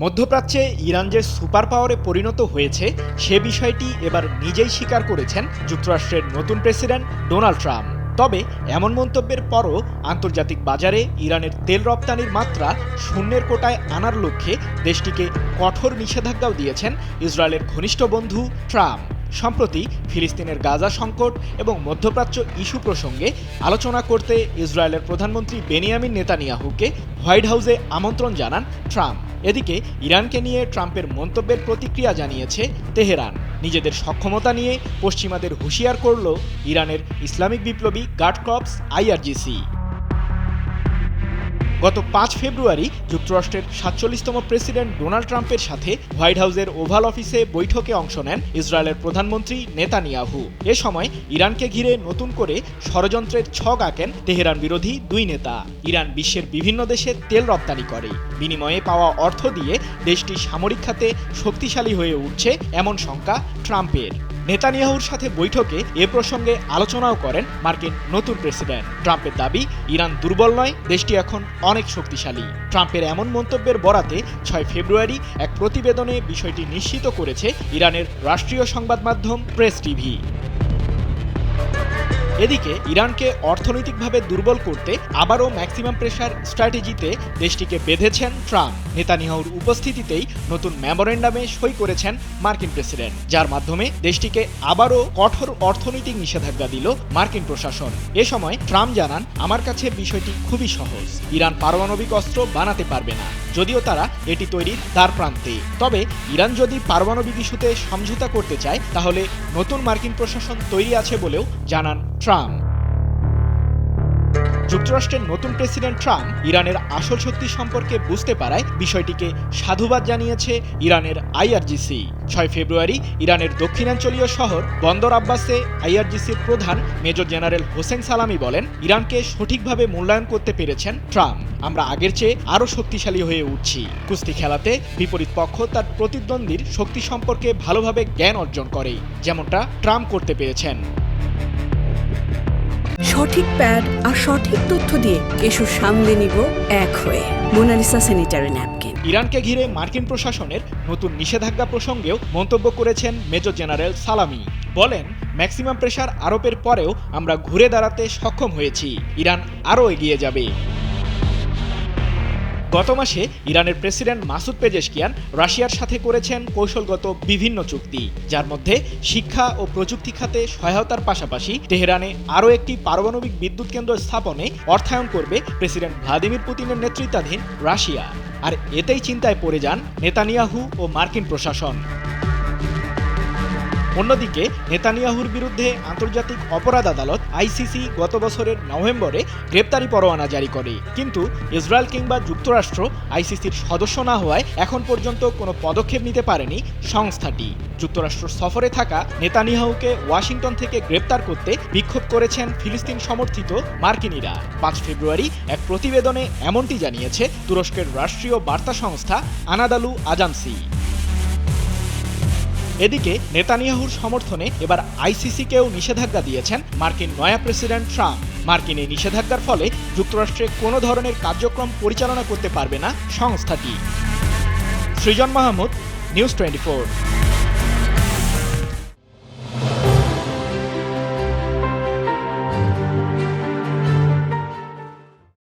মধ্যপ্রাচ্যে ইরান যে সুপার পাওয়ারে পরিণত হয়েছে সে বিষয়টি এবার নিজেই স্বীকার করেছেন যুক্তরাষ্ট্রের নতুন প্রেসিডেন্ট ডোনাল্ড ট্রাম্প। তবে এমন মন্তব্যের পরও আন্তর্জাতিক বাজারে ইরানের তেল রপ্তানির মাত্রা শূন্যের কোটায় আনার লক্ষ্যে দেশটিকে কঠোর নিষেধাজ্ঞাও দিয়েছেন ইসরায়েলের ঘনিষ্ঠ বন্ধু ট্রাম্প। সম্প্রতি ফিলিস্তিনের গাজা সংকট এবং মধ্যপ্রাচ্য ইস্যু প্রসঙ্গে আলোচনা করতে ইসরায়েলের প্রধানমন্ত্রী বেনিয়ামিন নেতানিয়াহুকে হোয়াইট হাউসে আমন্ত্রণ জানান ট্রাম্প। এদিকে ইরানকে নিয়ে ট্রাম্পের মন্তব্যের প্রতিক্রিয়া জানিয়েছে তেহরান। নিজেদের সক্ষমতা নিয়ে পশ্চিমাদের হুঁশিয়ার করল ইরানের ইসলামিক বিপ্লবী গার্ড কর্পস আইআরজিসি। গত ৫ ফেব্রুয়ারি যুক্তরাষ্ট্রের ৪৭তম প্রেসিডেন্ট ডোনাল্ড ট্রাম্পের সাথে হোয়াইট হাউসের ওভাল অফিসে বৈঠকে অংশ নেন ইসরায়েলের প্রধানমন্ত্রী নেতানিয়াহু। এ সময় ইরানকে ঘিরে নতুন করে ষড়যন্ত্রের ছক আঁকেন তেহরান বিরোধী দুই নেতা। ইরান বিশ্বের বিভিন্ন দেশে তেল রপ্তানি করে, বিনিময়ে পাওয়া অর্থ দিয়ে দেশটি সামরিক খাতে শক্তিশালী হয়ে উঠছে এমন শঙ্কা ট্রাম্পের। নেতানিয়াহুর সাথে বৈঠকে এ প্রসঙ্গে আলোচনাও করেন মার্কিন নতুন প্রেসিডেন্ট। ট্রাম্পের দাবি, ইরান দুর্বল নয়, দেশটি এখন অনেক শক্তিশালী। ট্রাম্পের এমন মন্তব্যের বরাতে ৬ ফেব্রুয়ারি এক প্রতিবেদনে বিষয়টি নিশ্চিত করেছে ইরানের রাষ্ট্রীয় সংবাদ মাধ্যম প্রেস টিভি। এদিকে ইরানকে অর্থনৈতিকভাবে দুর্বল করতে আবারও ম্যাক্সিমাম প্রেসার স্ট্র্যাটেজিতে দেশটিকে বেঁধেছেন ট্রাম্প। নেতানিয়াহুর উপস্থিতিতেই নতুন মেমোরেন্ডামে সই করেছেন মার্কিন প্রেসিডেন্ট, যার মাধ্যমে দেশটিকে আবারও কঠোর অর্থনৈতিক নিষেধাজ্ঞা দিল মার্কিন প্রশাসন। এ সময় ট্রাম্প জানান, আমার কাছে বিষয়টি খুবই সহজ। ইরান পারমাণবিক অস্ত্র বানাতে পারবে না, যদিও তারা এটি তৈরির দ্বার প্রান্তে। তবে ইরান যদি পারমাণবিক ইস্যুতে সমঝোতা করতে চায় তাহলে নতুন মার্কিন প্রশাসন তৈরি আছে বলেও জানান ট্রাম্প। যুক্তরাষ্ট্রের নতুন প্রেসিডেন্ট ট্রাম্প ইরানের আসল শক্তি সম্পর্কে বুঝতে পারায় বিষয়টিকে সাধুবাদ জানিয়েছে ইরানের আইআরজিসি। ৬ ফেব্রুয়ারি ইরানের দক্ষিণাঞ্চলীয় শহর বন্দর আব্বাসে আইআরজিসির প্রধান মেজর জেনারেল হোসেন সালামি বলেন, ইরানকে সঠিকভাবে মূল্যায়ন করতে পেরেছেন ট্রাম্প। আমরা আগের চেয়ে আরও শক্তিশালী হয়ে উঠছি। কুস্তি খেলাতে বিপরীত পক্ষ তার প্রতিদ্বন্দ্বীর শক্তি সম্পর্কে ভালোভাবে জ্ঞান অর্জন করে, যেমনটা ট্রাম্প করতে পেরেছেন। সঠিক প্যাড আর সঠিক তথ্য দিয়ে এসব সামলে নিব এক হয়ে। Monalisa sanitary napkin. ইরানকে ঘিরে মার্কিন প্রশাসনের নতুন নিষেধাজ্ঞা প্রসঙ্গেও মন্তব্য করেছেন মেজর জেনারেল সালামি। বলেন, ম্যাক্সিমাম প্রেসার আরোপের পরেও আমরা ঘুরে দাঁড়াতে সক্ষম হয়েছি। ইরান আরও এগিয়ে যাবে। গত মাসে ইরানের প্রেসিডেন্ট মাসুদ পেজেশকিয়ান রাশিয়ার সাথে করেছেন কৌশলগত বিভিন্ন চুক্তি, যার মধ্যে শিক্ষা ও প্রযুক্তি খাতে সহায়তার পাশাপাশি তেহরানে আরও একটি পারমাণবিক বিদ্যুৎ কেন্দ্র স্থাপনে অর্থায়ন করবে প্রেসিডেন্ট ভ্লাদিমির পুতিনের নেতৃত্বাধীন রাশিয়া। আর এতেই চিন্তায় পড়ে যান নেতানিয়াহু ও মার্কিন প্রশাসন। অন্যদিকে নেতানিয়াহুর বিরুদ্ধে আন্তর্জাতিক অপরাধ আদালত আইসিসি গত বছরের নভেম্বরে গ্রেপ্তারি পরোয়ানা জারি করে, কিন্তু ইসরায়েল কিংবা যুক্তরাষ্ট্র আইসিসির সদস্য না হওয়ায় এখন পর্যন্ত কোনো পদক্ষেপ নিতে পারেনি সংস্থাটি। যুক্তরাষ্ট্র সফরে থাকা নেতানিয়াহুকে ওয়াশিংটন থেকে গ্রেপ্তার করতে বিক্ষোভ করেছেন ফিলিস্তিন সমর্থিত মার্কিনিরা। ৫ ফেব্রুয়ারি এক প্রতিবেদনে এমনটি জানিয়েছে তুরস্কের রাষ্ট্রীয় বার্তা সংস্থা আনাদালু আজামসি। এদিকে নেতানিয়াহুর সমর্থনে এবার আইসিসিকেও নিষেধাজ্ঞা দিয়েছেন মার্কিন নয়া প্রেসিডেন্ট ট্রাম্প। মার্কিন এই নিষেধাজ্ঞার ফলে যুক্তরাষ্ট্রে কোনো ধরনের কার্যক্রম পরিচালনা করতে পারবে না সংস্থাটি। সৃজন মাহমুদ, নিউজ 24।